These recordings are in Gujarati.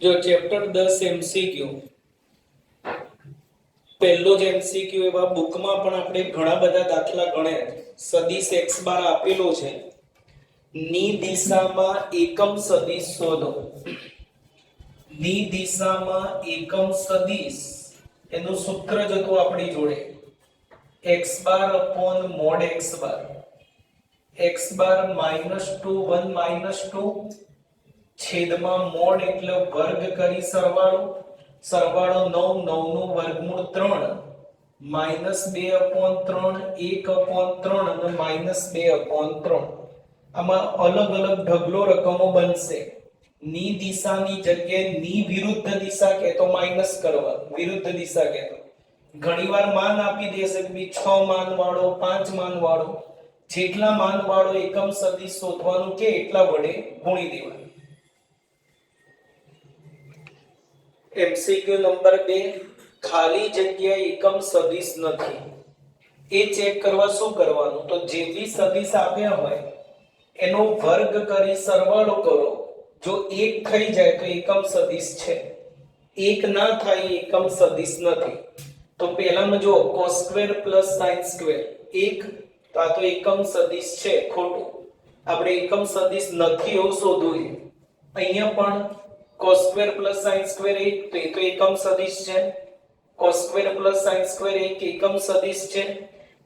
જો ચેપ્ટર 10 એમસીક્યુ, પહેલો જ એમસીક્યુ એવા બુકમાં પણ આપણે ઘણા બધા દાખલા ગણ્યા. સદિશ x બાર આપેલો છે, ની દિશામાં એકમ સદિશ શોધો. ની દિશામાં એકમ સદિશ એનું સૂત્ર જ હતું આપણી જોડે, x બાર અપોન મોડ x બાર. x બાર -2 1 -2 છેદમાં મોડ એટલે વર્ગ કરી સરવાળો, સરવાળો 9 9 નું વર્ગમૂળ 3 -2/3 1/3 અને -2/3. આમાં અલગ અલગ ઢગલો રકમો બનશે. ની દિશાની જગ્યાએ ની વિરુદ્ધ દિશા કે તો માઈનસ કરવા, વિરુદ્ધ દિશા કે તો ઘણીવાર માન આપી દેશે કે 6 માન વાળો 5 માન વાળો, જેટલા માન વાળો એકમ સદિશ શોધવાનું કે એટલા વડે ગુણી દેવાનું. એમસીક્યુ નંબર 2, ખાલી જગ્યા એકમ સદિશ નથી. એ ચેક કરવા શું કરવાનું, તો જે બી સદિશ આપ્યા હોય એનો વર્ગ કરી સરવાળો કરો. જો 1 થઈ જાય તો એકમ સદિશ છે, 1 ના થાય એકમ સદિશ નથી. તો પહેલામાં જો cos સ્ક્વેર sin સ્ક્વેર 1, તો આ તો એકમ સદિશ છે, ખોટું. આપણે એકમ સદિશ નથી એવું શોધવું છે. અહીંયા પણ cos સ્ક્વેર sin સ્ક્વેર 1, તો એ તો એકમ સદિશ છે. cos સ્ક્વેર sin સ્ક્વેર 1 એકમ સદિશ છે.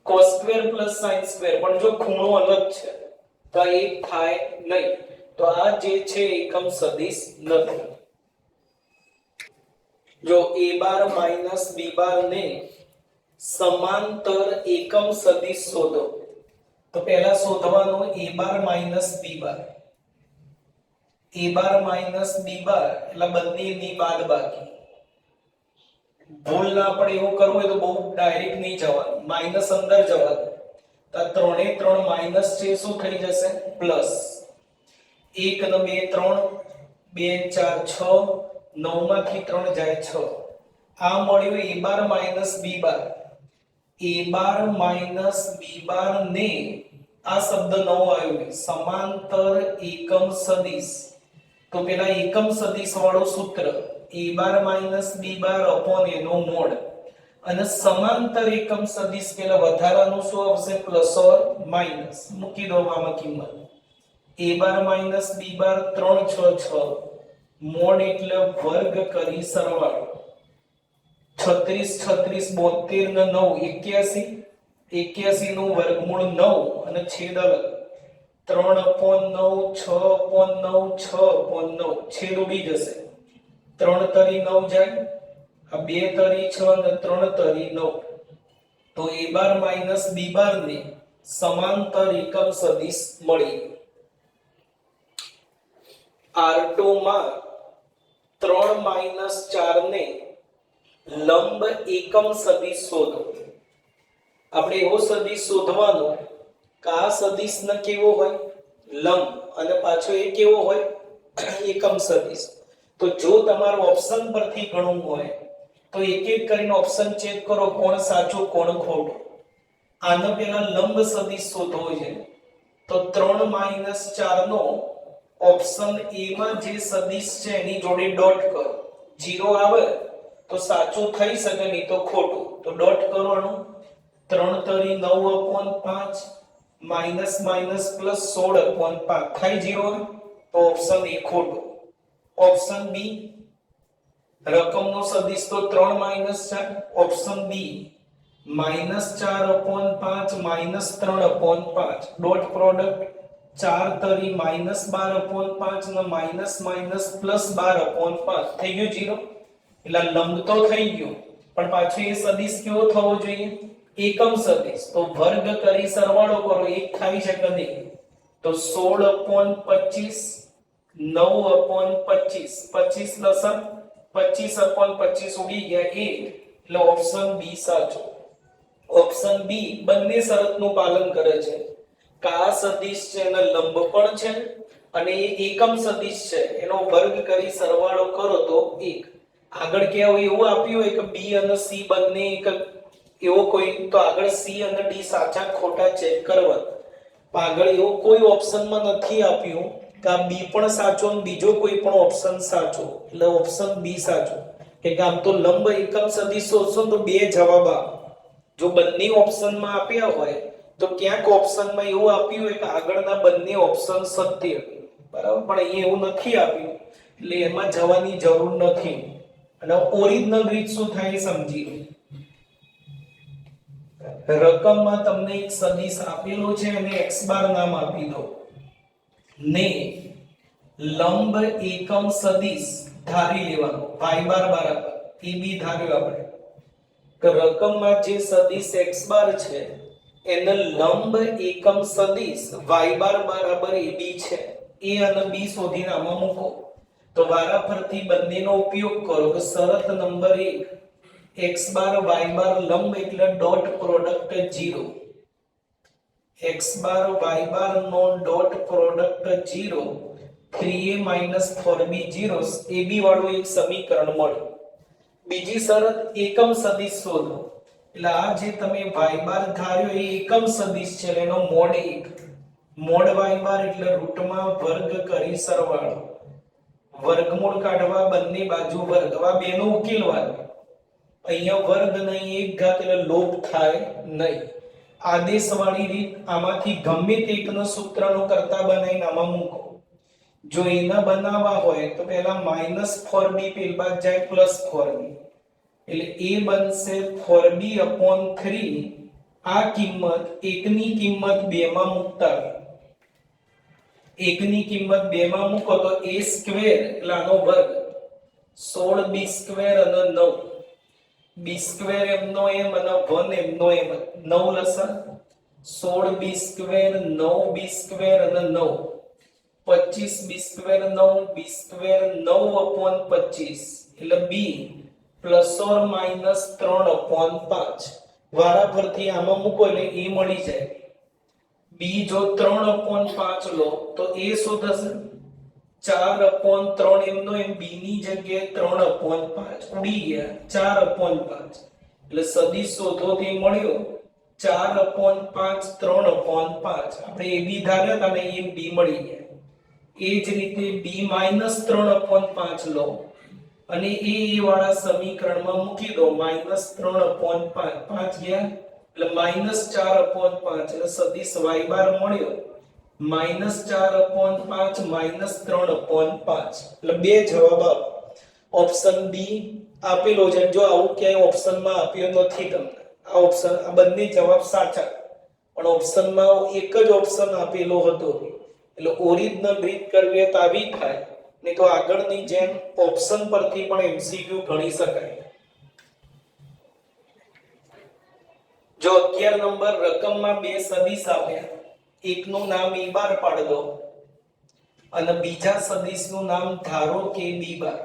cos સ્ક્વેર sin સ્ક્વેર પણ જો ખૂણો અલગ છે તો આ 1 થાય નહીં. તો આ જે છે એકમ સદિશ નથી. જો a બાર માઈનસ b બાર ને સમાંતર એકમ સદિશ શોધો. તો પહેલા શોધવાનું a bar minus b bar. a bar minus b બાર એટલે બંનેની બાદબાકી. ભૂલ ના પડે એવું કરવું હોય તો બહુ ડાયરેક્ટ નહીં જવાનું, માઈનસ અંદર જવાનું. તો 3 એ 3 માઈનસ છે, શું થઈ જશે પ્લસ. 1 ને 2 3, 2 4 6, 9 માંથી 3 જાય 6. આ મળ્યું a bar minus b bar. a bar minus b બાર ને આ શબ્દ નવો આવ્યો, સમાંતર એકમ સદિશ. તો પેલા એકમ સદિશ વાળો સૂત્ર a bar minus b bar upon એનો મોડ, અને સમાંતર એકમ સદિશ પેલા વધારાનું શું આવશે પ્લસ ઓર માઈનસ. મૂકી દો આમાં કિંમત. a bar minus b bar 3 6 6, mode એટલે વર્ગ કરી સરવાળો. 36 36 72 ને 9 81, 81 નું વર્ગમૂળ 9 અને છેદ અલગ. 3/9 6/9 6/9, છેદ ઉડી જશે. 3 તરી 9 જાય, આ 2 તરી 6 અને 3 તરી 9. તો a બાર માઈનસ b બાર ને સમાંતર એકમ સદિશ મળી. R2 માં 3 4 ને લંબ એકમ સદિશ શોધો. આપણે એવો સદિશ શોધવાનો કે આ સદિશ ને કેવો હોય લંબ, અને પાછો એ કેવો હોય એકમ સદિશ. તો જો તમારું ઓપ્શન પરથી ગણવું હોય તો એક એક કરીને ઓપ્શન ચેક કરો, કોણ સાચું કોણ ખોટું. આનો પહેલા લંબ સદિશ શોધવો છે. તો 3 4 નો ઓપ્શન એ માં જે સદિશ છે એની જોડે ડોટ કરો. 0 આવે તો સાચું થઈ શકે, નહીં તો ખોટું. તો ડોટ કરવાનું. 3 તરી 9/5 માઈનસ માઈનસ પ્લસ 16/5 થાય 0, તો ઓપ્શન એ ખોટું. ઓપ્શન બી રકમનો સદિશ તો 3 4, ઓપ્શન બી -4/5 -3/5 ડોટ પ્રોડક્ટ. 4 તરી -12/5 ને માઈનસ માઈનસ પ્લસ 12/5 થઈ ગયું 0. એટલે લંબ તો થઈ ગયો, પણ પાછો એ સદિશ કેવો થવો જોઈએ એકમ સદિશ. તો વર્ગ કરી સરવાળો કરો, 1 થાય છે કે નહીં. તો 16/25 9/25, 25 લસા 25/25 ઉડી ગયા 1, એટલે ઓપ્શન બી સાચો. ઓપ્શન બી બંને શરતનું પાલન કરે છે. કા સદિશ છે એનો લંબ પણ છે અને એ એકમ સદિશ છે, એનો વર્ગ કરી સરવાળો કરો તો 1. આગળ કેવું એવું આપ્યું હોય કે બી અને સી બંને એક એવો કોઈ, તો આગળ સી અને ડી સાચા ખોટા ચેક કરવા. આગળ એવું કોઈ ઓપ્શનમાં નથી આપ્યું કે આ બી પણ સાચો અને બીજો કોઈ પણ ઓપ્શન સાચો, એટલે ઓપ્શન બી સાચો. કે આમ તો લંબ એકમ સદિશ શોધશો તો બે જવાબ આવે. જો બંને ઓપ્શનમાં આપ્યા હોય તો ક્યાંક ઓપ્શનમાં એવું આપ્યું હોય કે આગળના બંને ઓપ્શન સત્ય, બરાબર, પણ અહીંયા એવું નથી આપ્યું એટલે એમાં જવાની જરૂર નથી. અને ઓરિજિનલ રીત શું થાય એ સમજી લો. રકમમાં તમને એક સદિશ આપેલો છે અને x બાર નામ આપી દો ને લંબ એકમ સદિશ ધારી લેવાનો y બાર બરાબર એ બી ધાર્યો આપણે કે રકમમાં જે સદિશ x બાર છે એને લંબ એકમ સદિશ y બાર બરાબર એ બી છે. a અને b શોધીને આમાં મૂકો તો વારાફરતી બંનેનો ઉપયોગ કરો તો શરત નંબર 1 x બાર y બાર લંબ એટલે ડોટ પ્રોડક્ટ 0, x બાર y બાર નો dot product 0, 3a 4b 0, ab વાળું એક સમીકરણ મળ્યું. બીજી શરત એકમ સદિશ શોધો, એટલે આ જે તમે y બાર ધાર્યો એ એકમ સદિશ છે, એનો મોડ 1, મોડ y બાર એટલે રૂટમાં વર્ગ કરી સરવાળો, વર્ગમૂળ કાઢવા બંને બાજુ વર્ગ, આ બેનો ઉકેલવાનો. અહીંયા વર્ગ નહીં એક ઘાત એટલે લોપ થાય નહીં. આદેશવાળી રીત આમાંથી ગમે તે એકનો સૂત્રનો કરતા બનાવીને આમાં મૂકો. જો એના બનાવવા હોય તો પહેલા -4b પેલ બાદ જાય +4b, એટલે a બનશે 4b/3. આ કિંમત એકની કિંમત 2 માં મૂકતા એકની કિંમત 2 માં મૂકો તો a² એટલે આનો વર્ગ 16b² અને 9 b² એમનો એમ અને 1 એમનો એમ 9 લસા 16b² 9b² અને 9 25b² 9b² 9/25 એટલે b ±3/5. વારાફરતી આમાં મૂકો એટલે a મળી જાય. b જો 3/5 લો તો a શું થશે 4/3 એમનો એમ b ની જગ્યાએ 3/5 ઉડી ગયા 4/5 એટલે સદિશ શોધો તે મળ્યો 4/5 3/5. આપણે a b ધાર્યા હતા ને એ b મળી ગયા. એ જ રીતે b -3/5 લો અને a વાળા સમીકરણમાં મૂકી દો -3/5 5 ગયા એટલે -4/5 એટલે સદિશ y બાર મળ્યો -4/5 -3/5 એટલે બે જવાબ આપ. ઓપ્શન બી આપેલો છે. જો આવું ક્યાંય ઓપ્શનમાં આપ્યો નથી તમને આ ઓપ્શન, આ બંને જવાબ સાચા, પણ ઓપ્શનમાં એક જ ઓપ્શન આપેલો હતો એટલે ઓરિજિનલ રીત કરવી તો આવી થાય, નહીં તો આગળની જેમ ઓપ્શન પરથી પણ એમસીક્યુ ગણી શકાય. જો 11 નંબર રકમમાં બે સદિશ આપ્યા, એકનું નામ a બાર પાડ દો અને બીજા સદિશનું નામ ધારો કે b બાર.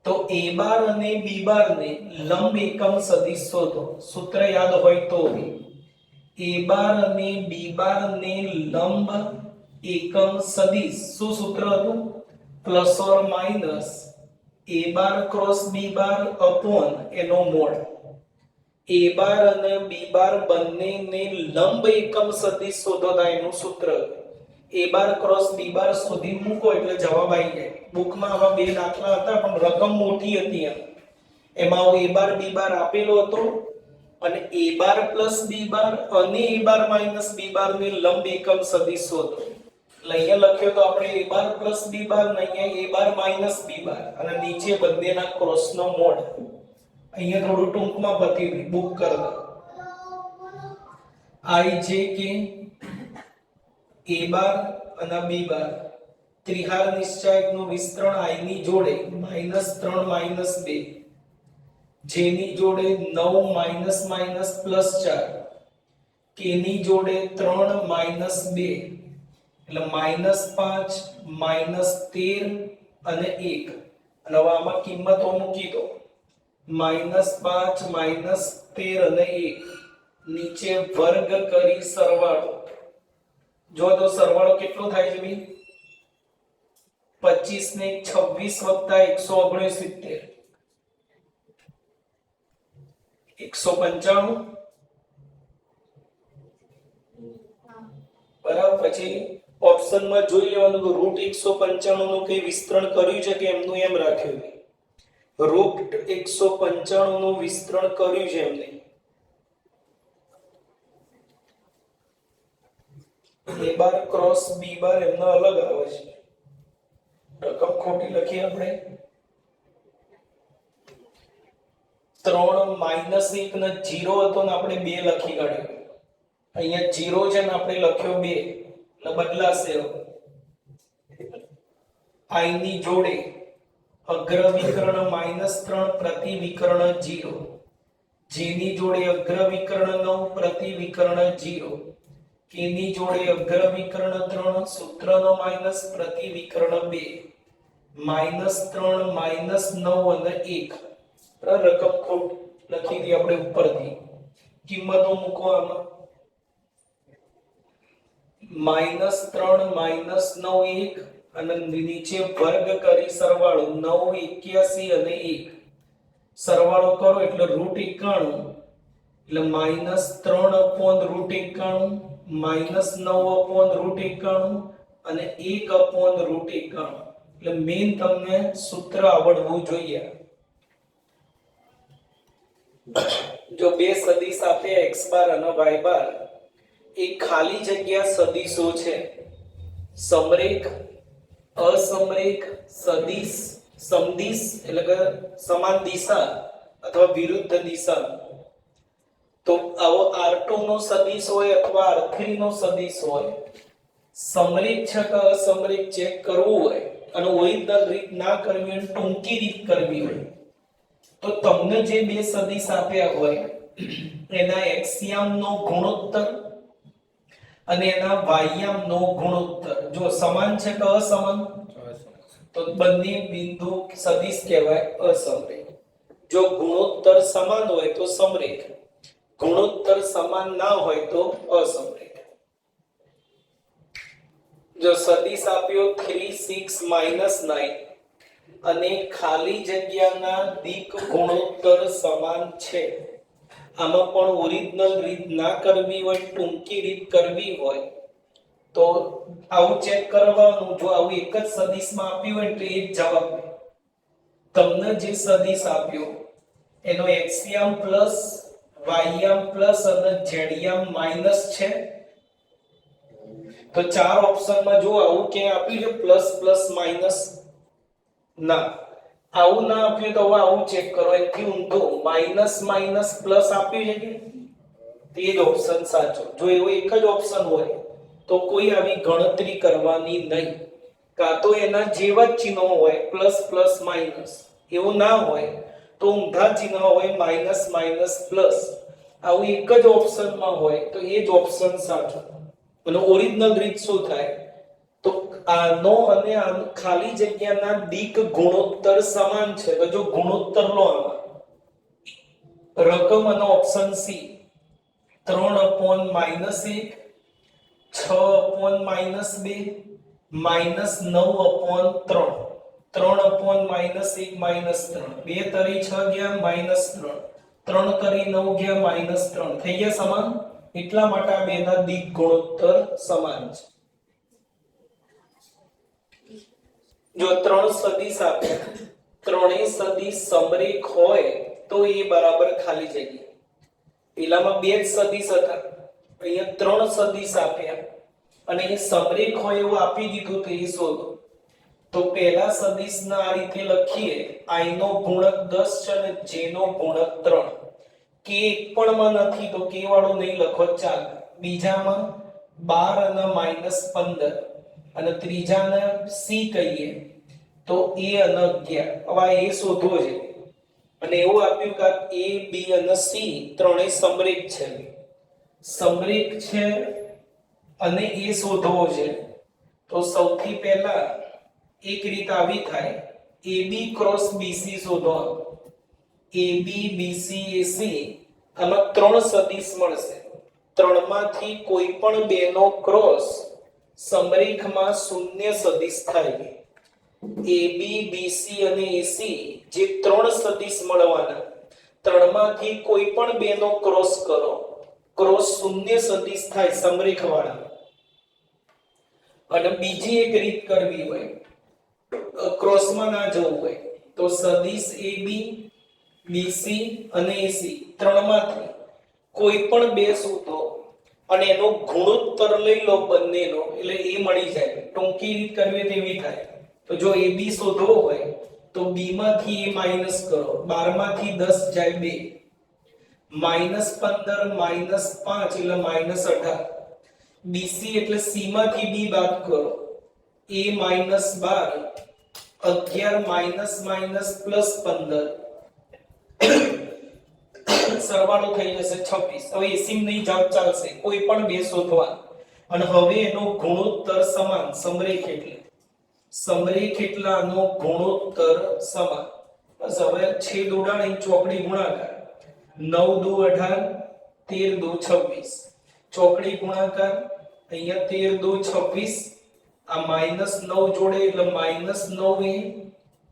તો a બાર અને b બાર ને લંબ એકમ સદિશ શોધો. સૂત્ર યાદ હોય તો a બાર અને b બાર ને લંબ એકમ સદિશ શું સૂત્ર હતું ±a bar cross b bar upon એનો મોડ. a બાર અને b બાર બંનેને લંબ એકમ સદિશ શોધો થાય એનું સૂત્ર a બાર ક્રોસ b બાર શોધી મૂકો એટલે જવાબ આવી જાય. બુકમાં આવા બે દાખલા હતા પણ રકમ મોટી હતી એમાં a બાર b બાર આપેલો હતો અને a બાર + b બાર અને a બાર - b બાર ને લંબ એકમ સદિશ શોધો. એટલે અહીંયા લખ્યો તો આપણે a બાર + b બાર ને અહીંયા a બાર - b બાર અને નીચે બંનેના ક્રોસનો મોડ. અહીંયા થોડું ટૂંકમાં બતાવી બુક કર દો. I J K a બાર અને b બાર ત્રિહાર નિશ્ચાયકનું વિસ્તરણ I ની જોડે -3 - 2, j ની જોડે 9 - +4, k ની જોડે 3 - 2 એટલે -5 -13 અને 1. અને હવે આમાં કિંમતો મૂકી દો -5 -13 અને 1 નીચે વર્ગ કરી સરવાળો. જો તો સરવાળો કેટલો થાય છે ભાઈ 25 ને 26 + 169 195 બરાબર. પછી ઓપ્શનમાં જોઈ લેવાનું કે રૂટ 195 નું કઈ વિસ્તરણ કર્યું છે કે એમનું એમ રાખ્યું છે. રૂટ 195 નું વિસ્તરણ કર્યું છે એમને. a બાર ક્રોસ b બાર એમનો અલગ આવે છે. રકમ ખોટી લખી આપણે 3 -1 ને 0 હતો ને આપણે 2 લખી કાઢ્યો. અહીંયા 0 છે ને આપણે લખ્યો 2 એટલે બદલાશે. i ની જોડે અગ્ર વિકર્ણ -3 પ્રતિ વિકર્ણ 0, j ની જોડે અગ્ર વિકર્ણ 9 પ્રતિ વિકર્ણ 0, k ની જોડે અગ્ર વિકર્ણ 3 સૂત્રનો માઈનસ પ્રતિ વિકર્ણ 2, -3 -9 અને 1. રકમ ખોટ લખી દી આપણે ઉપરથી. કિંમતો મૂકો આમાં. -3 -9 1 અને નીચે વર્ગ કરી સરવાળો 9 81 અને 1 સરવાળો કરો એટલે √91 એટલે -3/√91 -9/√91 અને 1/√91 એટલે મેઈન તમને સૂત્ર આવડવું જોઈએ. જો બે સદિશ આપ્યા x બાર અને y બાર એ ખાલી જગ્યા સદિશો છે. સમરેખ, અસમરેખ, સદિશ, સમદિશ એટલે કે સમાન દિશા અથવા વિરુદ્ધ દિશા. તો આવો r2 નો સદિશ હોય અથવા r3 નો સદિશ હોય, સમરેખ છે કે અસમરેખ ચેક કરવું હોય અને ઓરિજિનલ રીત ના કરવી હોય, ટૂંકી રીત કરવી હોય તો તમને જે બે સદિશ આપ્યા હોય એના એક્સિયમ નો ગુણોત્તર અને એના વાય્યામ નો ગુણોત્તર જો સમાન છે કે અસમાન, તો બંને બિંદુ સદિશ કહેવાય અસમરેખ. જો ગુણોત્તર સમાન હોય તો સમરેખ, ગુણોત્તર સમાન ના હોય તો અસમરેખ. જો સદિશ આપ્યો 3 6 -9 અને ખાલી જગ્યાના દિક ગુણોત્તર સમાન છે, આમાં પણ ઓરિજિનલ રીત ના કરવી હોય, ટૂંકી રીત કરવી હોય તો આવું ચેક કરવાનું. જો આવું એક જ સદિશમાં આપ્યું હોય તો એક જવાબ. તમને જે સદિશ આપ્યો એનો એક્સિયમ પ્લસ, વાય્યામ પ્લસ અને ઝેડિયામ માઈનસ છે તો ચાર ઓપ્શનમાં જો આવું ક્યાં આપ્યું છે પ્લસ પ્લસ માઈનસ, ના આવું ના આપ્યું તો હવે આવું ચેક કરો. એથી ઊંધો માઈનસ માઈનસ પ્લસ આપ્યું છે કે તે જ ઓપ્શન સાચો. જો એવો એક જ ઓપ્શન હોય તો કોઈ આવી ગણતરી કરવાની નહીં. કાં તો એના જેવા જ ચિહ્નો હોય પ્લસ પ્લસ માઈનસ, એવું ના હોય તો ઊંધા ચિહ્ન હોય માઈનસ માઈનસ પ્લસ. આવું એક જ ઓપ્શનમાં હોય તો એ જ ઓપ્શન સાચો. અને ઓરિજિનલ રીત શું થાય તો આનો અને આનો ખાલી જગ્યાના દિક ગુણોત્તર સમાન છે. તો જો ગુણોત્તર લો આમાં રકમ અને ઓપ્શન સી 3/-1 6/-2 -9/3 3/-1 -3 2 તરી 6 ગયા -3 3 તરી 9 ગયા -3 થઈ ગયા સમાન. એટલા માટે આ બેના દિક ગુણોત્તર સમાન છે. જો ત્રણ સદિશ આપે, ત્રણેય સદિશ સમરેખ હોય તો એ બરાબર ખાલી જગ્યા. પેલામાં બે જ સદિશ હતા, અહીંયા ત્રણ સદિશ આપ્યા અને એ સમરેખ હોય એવું આપી દીધું તો એ શોધો. તો પહેલા સદિશના આ રીતે લખીએ, i નો ગુણક 10 છે અને j નો ગુણક 3. k એક પણ માં નથી તો k વાળો નહીં લખો ચાલે. બીજામાં 12 અને -15 અને ત્રીજાને c કહીએ તો a અને 11. હવે એ શોધવો છે અને એવું આપ્યું કે a b અને c ત્રણેય સમરેખ છે. સમરેખ છે અને એ શોધવો છે તો સૌથી પહેલા એક રીત આવી થાય, AB ક્રોસ BC શોધવાનો. AB BC AC આમાં ત્રણ સદિશ મળશે. ત્રણમાંથી કોઈ પણ બે નો ક્રોસ સમરેખમાં શૂન્ય સદિશ થાય. AB BC અને AC જે ત્રણ સદિશ મળવાના, ત્રણમાંથી કોઈ પણ બે નો ક્રોસ કરો, ક્રોસ શૂન્ય સદિશ થાય સમરેખવાળા. અને બીજી એક રીત કરવી હોય, ક્રોસમાં ના જવું હોય, તો સદિશ AB, BC અને AC ત્રણમાંથી કોઈ પણ બે શોધો અને એનો ગુણોત્તર લઈ લો બંનેનો, એટલે એ મળી જાય. ટૂંકી રીત કરવી તેવી થાય. તો જો AB શોધવો હોય તો B માંથી A માઈનસ કરો, 12 માંથી 10 જાય 2, -15 -5 એટલે -18. BC એટલે C માંથી B બાદ કરો, A -12, 11 -+ 15 સરવાળો થઈ જશે 26. હવે એસી નહીં જવાબ ચાલશે, કોઈ પણ બે શોધવા અને હવે એનો ગુણોત્તર સમાન, સમરેખ એટલે આનો ગુણોત્તર સમાન. બસ હવે છેદ ઉડાડી ચોકડી ગુણાકાર, 9 દુ 18, 13 દુ 26, ચોકડી ગુણાકાર, અહીંયા 13 દુ 26, આ -9 જોડે એટલે -9a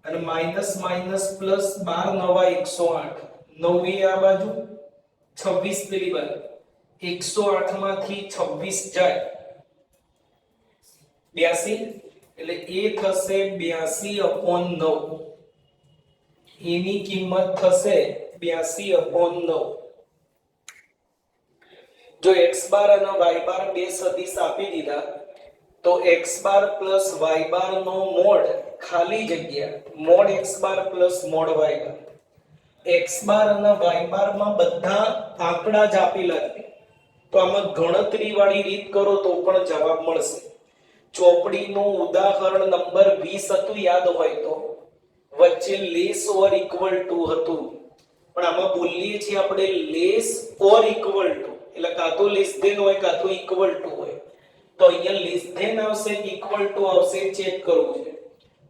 અને માઈનસ પ્લસ 12 નવા 108, 9 આ બાજુ 26 પેલી બાજુ, 108 માંથી 26 જાય 82, એટલે એ થશે 82/9. એની કિંમત થશે 82/9. જો x બાર અને y બાર બે સદિશ આપી દીધા તો x bar plus y bar નો મોડ ખાલી જગ્યા mod x bar plus mode y બાર, x બાર અને y બાર માં બધા આંકડા જ આપેલા છે, તો આમાં ગણતરી વાળી રીત કરો તો પણ જવાબ મળશે. ચોપડીનું ઉદાહરણ નંબર 20 હતું, યાદ હોય તો વચ્ચે લેસ ઓર ઇક્વલ ટુ હતું, પણ આમાં બોલીએ છીએ આપણે લેસ ઓર ઇક્વલ ટુ, એટલે કાં તો લેસ ધેન હોય કાં તો ઇક્વલ ટુ હોય. તો અહીંયા લેસ ધેન આવશે કે ઇક્વલ ટુ આવશે ચેક કરવું છે.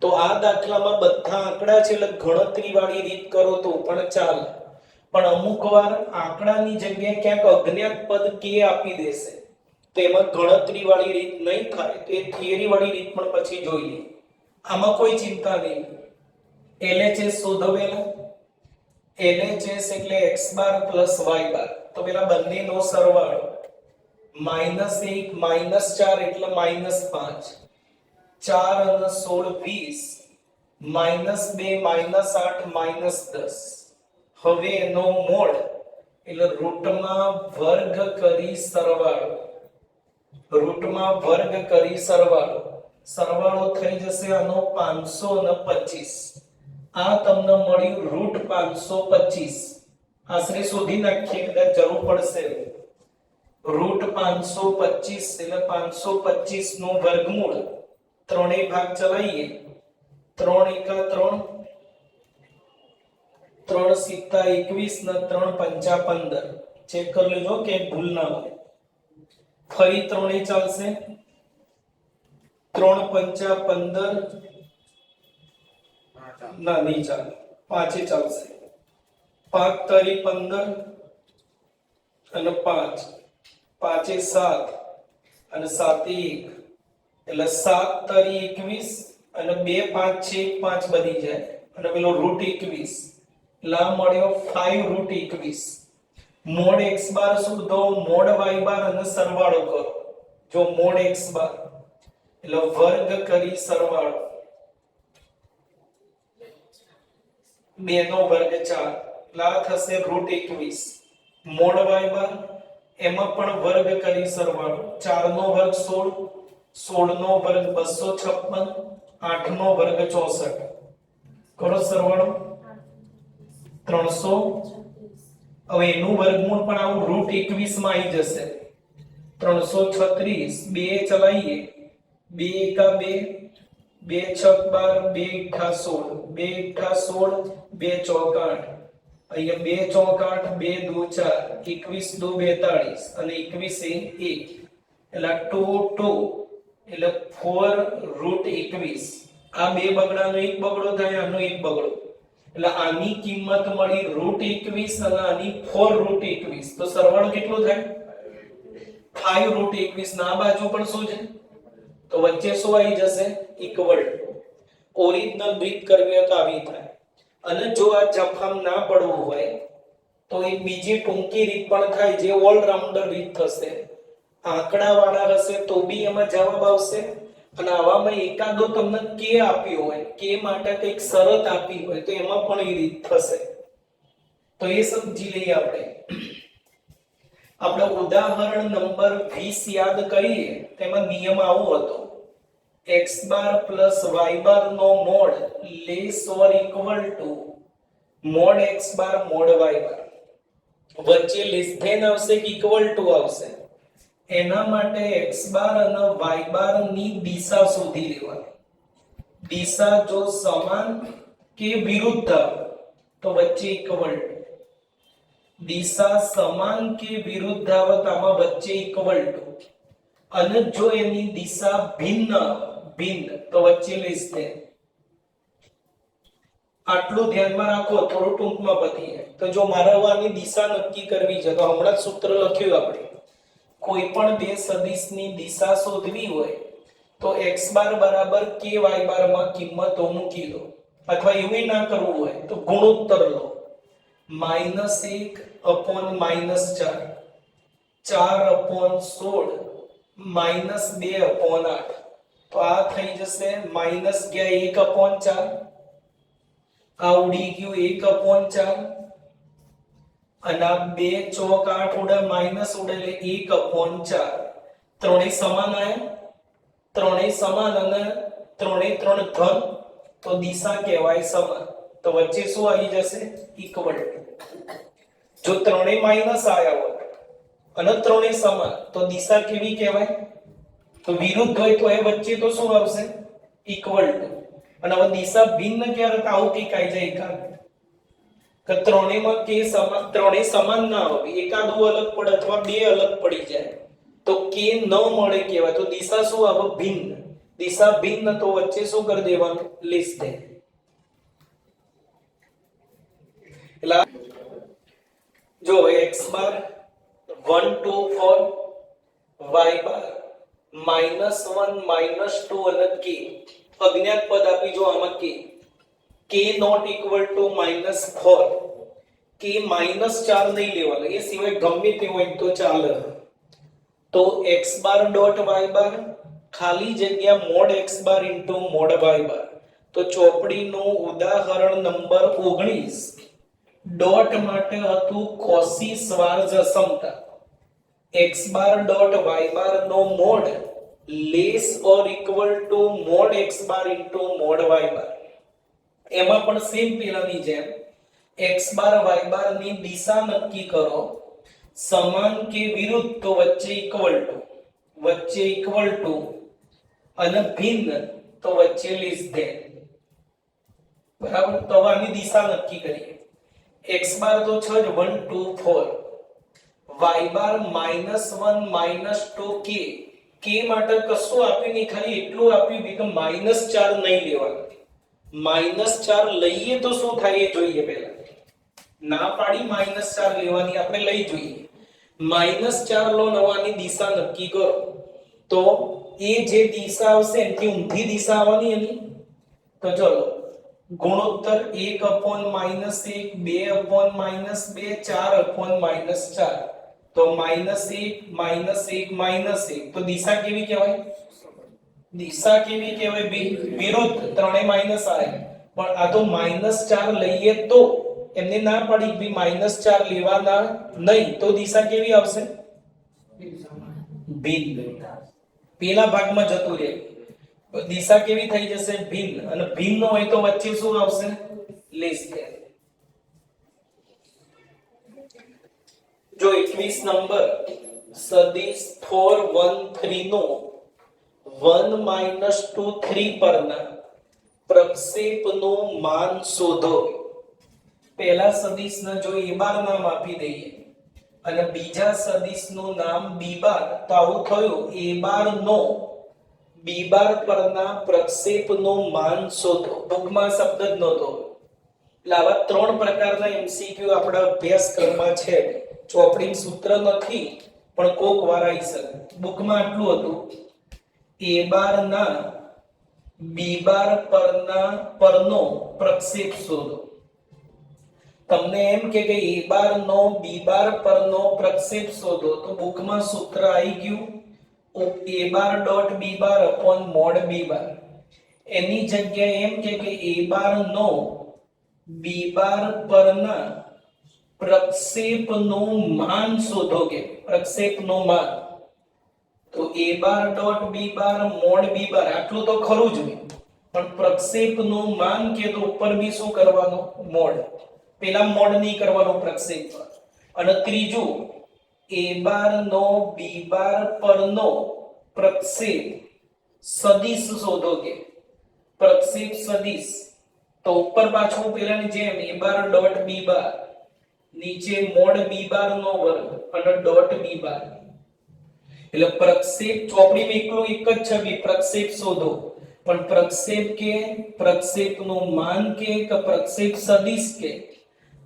તો આ દાખલામાં બધા આંકડા છે એટલે ગણતરી વાળી રીત કરો તો પણ ચાલે, પણ અમુક વાર આંકડાની જગ્યાએ ક્યાંક અજ્ઞાત પદ કે આપી દેશે તો એમાં ગણતરી વાળી રીત નહીં થાય, તો એ થિયરી વાળી રીત પણ પછી જોઈએ. આમાં કોઈ ચિંતા નહીં. LHS શોધવેલા, LHS એટલે x bar plus y bar, તો પેલા બંનેનો સરવાળો -1 -4 એટલે -5, 4 અને 16 20, -2 -8 -10. હવે એનો મોડ એટલે રૂટમાં વર્ગ કરી સરવાળો, સરવાળો થઈ જશે આનો 525. આ તમને મળ્યું રૂટ 525. આશરે શોધી નાખીએ, કદાચ જરૂર પડશે. રૂટ 525 એટલે 525 નું વર્ગમૂળ, ત્રણેય ભાગ ચલાવીએ, 3 એકા 3, 3 સિત્તા 21 ને 3 પંચા 15. ચેક કરી લેજો કે ભૂલ ના હોય. ફરી 3 ચાલશે, 3 પંચા 15, ના નહીં ચાલે, 5 ચાલશે, 5 તરી 15 અને 5, 5 7 અને 7 1 એટલે 7 તરી 21 અને 2 5 6 5 બની જાય અને પેલો રૂટ 21 એટલે આ મળ્યો 5 રૂટ 21. મોડ x બાર શોધો, મોડ y બાર અને સરવાળો કરો. જો મોડ x બાર એટલે વર્ગ કરી સરવાળો, 2 નો વર્ગ 4 એટલે આ થશે રૂટ 21. મોડ y બાર એમાં પણ વર્ગ કરી સરવાળો, 4 નો વર્ગ 16, 16 નો વર્ગ 256, 8 નો વર્ગ 64. કરો સરવાળો 300. હવે એનું વર્ગમૂળ પણ આવું રૂટ 21 માં આવી જશે, 336. 2 ચલાવીએ, 2 એકા 2, 2 છક 12, 2 એકા 16, 2 એકા 16, 2 ચોક 8, અહીંયા 2 ચોક 8, 2 દુ 4, 21 દુ 42 અને 21 એ 1 એટલે 2 2 એટલે 4 રૂટ 21. આ બે બગડાનો એક બગડો થાય, આનો એક બગડો, એટલે આની કિંમત મળી રૂટ 21 અને આની 4 રૂટ 21. તો સરવાળો કેટલો થાય? 5 રૂટ 21. ના બાજુ પણ શું છે? તો વચ્ચે શું આવી જશે? Equal to. ઓરિજિનલ રીત કરવી હોય તો આવી થાય. અને જો આ જફામ ના પડવું હોય તો એક બીજી ટૂંકી રીત પણ થાય, જે ઓલરાઉન્ડર રીત થશે. આંકડા વાળા હશે તો બી એમાં જવાબ આવશે અને આવામાં એકાદો તમને કે આપ્યો હોય, કે માટે કંઈક શરત આપી હોય તો એમાં પણ એ રીત થશે. તો એ સમજી લઈએ આપણે ઉદાહરણ નંબર 20 યાદ કરીએ. તેમાં નિયમ આવો હતો, x bar plus y bar નો mod less or equal to mod x bar mod y bar. વચ્ચે લેસ ધેન આવશે કે ઇક્વલ ટુ આવશે? એના માટે x બાર અને y બાર ની દિશા શોધી લેવાની. દિશા જો સમાન કે વિરુદ્ધ આવે તો વચ્ચે ઇક્વલ ટુ. દિશા સમાન કે વિરુદ્ધ આવે તો આમાં વચ્ચે ઇક્વલ ટુ. અને જો એની દિશા ભિન્ન તો વચ્ચે લેસ ધેન. આટલું ધ્યાનમાં રાખો, થોડું ટૂંકમાં પતી જાય. તો જો મારે આની દિશા નક્કી કરવી છે તો હમણાં સૂત્ર લખ્યું આપણે, કોઈ પણ બે સદિશની દિશા શોધવી હોય તો x બાર બરાબર k y બાર માં કિંમતો મૂકી દો. અથવા એવું ના કરવું હોય તો ગુણોત્તર લો. -1 upon -4, 4 upon 16, -2 upon 8. તો આ થઈ જશે માઈનસ ગયા 1 upon 4, આ ઉડી ગયું 1 upon 4, અને આ 2 ચોક 8 ઉડે, માઈનસ ઉડે એટલે 1 upon 4. ત્રણેય સમાન આયા, ત્રણેય સમાન અને ત્રણેય ત્રણ ધન, તો દિશા કહેવાય સમાન. તો વચ્ચે શું આવી જશે? Equal to. જો ત્રણેય માઈનસ આયા હોય અને ત્રણેય સમાન તો દિશા કેવી કહેવાય? તો વિરુદ્ધ હોય તો એ વચ્ચે તો શું આવશે? Equal to. અને હવે દિશા ભિન્ન ક્યારે? તો આવું કંઈક આવી જાય એકાદ કે ત્રણેયમાં કે સમાન, ત્રણેય સમાન ના આવે, એકાદું અલગ પડે અથવા બે અલગ પડી જાય તો કે ન મળે કહેવાય. તો દિશા શું આવે? ભિન્ન. દિશા ભિન્ન તો વચ્ચે શું કરી દેવાનું? Less than. એટલે જો x બાર 1 2 4, y બાર -1 -2 અને k અજ્ઞાત પદ આપી. જો આમાં k not equal to -4, k -4 નહીં લેવાનો, એ સિવાય ગમે તે હોય તો ચાલે. તો x bar dot y bar ખાલી જગ્યા mod x bar into mod y bar. તો ચોપડીનું ઉદાહરણ નંબર 19 ડોટ માટે હતું કોસી શ્વાર્ઝ અસમતા. x bar dot y bar નો mod less or equal to mod x bar into mod y bar. એમાં પણ સેમ પેલાની જેમ x બાર y બાર ની દિશા નક્કી કરો. સમાન કે વિરુદ્ધ તો વચ્ચે ઇક્વલ ટુ, વચ્ચે ઇક્વલ ટુ, અને ભિન્ન તો વચ્ચે લેસ ધેન. બરાબર. તો આની દિશા નક્કી કરીએ. x બાર તો છે જ 1 2 4, y બાર -1 -2 k માટે કશું આપ્યું નહીં, ખાલી એટલું આપ્યું કે -4 નહીં લેવાનું. -4 લઈએ તો શું થાય એ જોઈએ. પહેલા ના પાડી -4 લેવાની, આપણે લઈ જોઈએ. -4 લો, નવાની દિશા નક્કી કરો. તો એ જે દિશા આવશે એની ઊંધી દિશા આવવાની એની. તો ચલો ગુણોત્તર 1 upon -1, 2 upon -2, 4 upon -4. તો -1 -1 તો દિશા કેવી કહેવાય? દિશા કેવી કહેવાય? વિરુદ્ધ. ત્રણે માઈનસ આવે પણ આ તો -4 લઈએ તો એમને ના પડી કે -4 લેવાના નહીં, તો દિશા કેવી આવશે? ભિન્ન. પેલા ભાગમાં જતું રહે, દિશા કેવી થઈ જશે? ભિન્ન. અને ભિન્ન હોય તો વચ્ચે શું આવશે? Less than. જો 21 નંબર સદિશ 4 1 3 નો 1 -2 3 પરના પ્રક્ષેપનું માન શોધો. પહેલા સદિશને જો a બાર નામ આપી દઈએ અને બીજા સદિશનું નામ b બાર, તો આવું થયું a બાર નો b બાર પરના પ્રક્ષેપનું માન શોધો. બુકમાં શબ્દ જ નહોતો. એટલે આવા 3 પ્રકારના MCQ આપણા અભ્યાસક્રમમાં છે. ચોપડીનું સૂત્ર નથી પણ કોક વાર આવી શકે. બુકમાં આટલું હતું, a બાર ના b બાર પરનો પ્રક્ષેપ શોધો. તમને એમ કે a બાર નો b બાર પરનો પ્રક્ષેપ શોધો તો બુકમાં સૂત્ર આવી ગયું a bar dot b bar upon mode b બાર એની જગ્યાએ એમ કે a બાર નો b બાર પરના પ્રક્ષેપનું માન શોધો કે પ્રક્ષેપનું માન તો a bar dot b bar mode b બાર આટલું તો ખરું જ હોય પણ પ્રક્ષેપનું માન કે તો ઉપર બી શું કરવાનું મોડ પેલા મોડ નહીં કરવાનું પ્રક્ષેપ પર અને ત્રીજું a બાર નો b બાર પરનો પ્રક્ષેપ સદિશ શોધો કે પ્રક્ષેપ સદિશ તો ઉપર પાછું પેલાની જેમ a બાર ડોટ b બાર નીચે મોડ b બાર નો વર્ગ અને ડોટ b બાર એટલે પ્રક્ષેપ ચોપડીમાં એકલું એક જ છબી પ્રક્ષેપ શોધો પણ પ્રક્ષેપ કે પ્રક્ષેપનું માન કે પ્રક્ષેપ સદિશ કે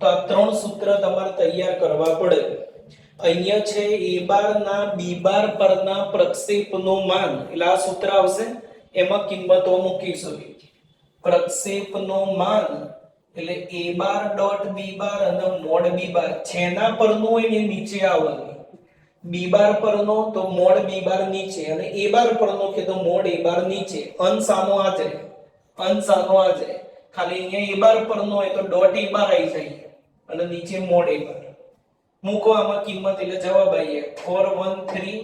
તો આ ત્રણ સૂત્ર તમારે તૈયાર કરવા પડે અહીંયા છે a બાર ના b બાર પરના પ્રક્ષેપનું માન એટલે આ સૂત્ર આવશે એમાં કિંમતો મૂકીશું પ્રક્ષેપનું માન એટલે a બાર ડોટ b બાર અને મોડ b બાર છેના પરનું હોય ને નીચે આવવાનું b બાર પરનો તો મોડ b બાર નીચે અને a બાર પરનો કે તો મોડ a બાર નીચે અંશ આનો આ જાય ખાલી અહીંયા a બાર પરનો હોય તો ડોટ a બાર આવી જાય અને નીચે મોડ a બાર મૂકો આમાં કિંમત એટલે જવાબ આવી 413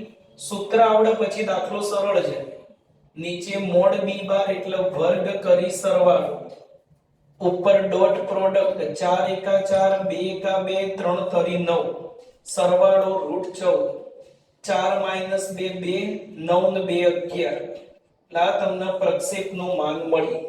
સૂત્ર આવડે પછી દાખલો સરળ છે નીચે મોડ b બાર એટલે વર્ગ કરી સરવાળો ઉપર ડોટ પ્રોડક્ટ 4 એકા 4 2 એકા 2 3 તરી 9 સરવાળો √14 4 - 2 2 9 ને 2 11 લા તમને પ્રક્ષેપનું માન મળી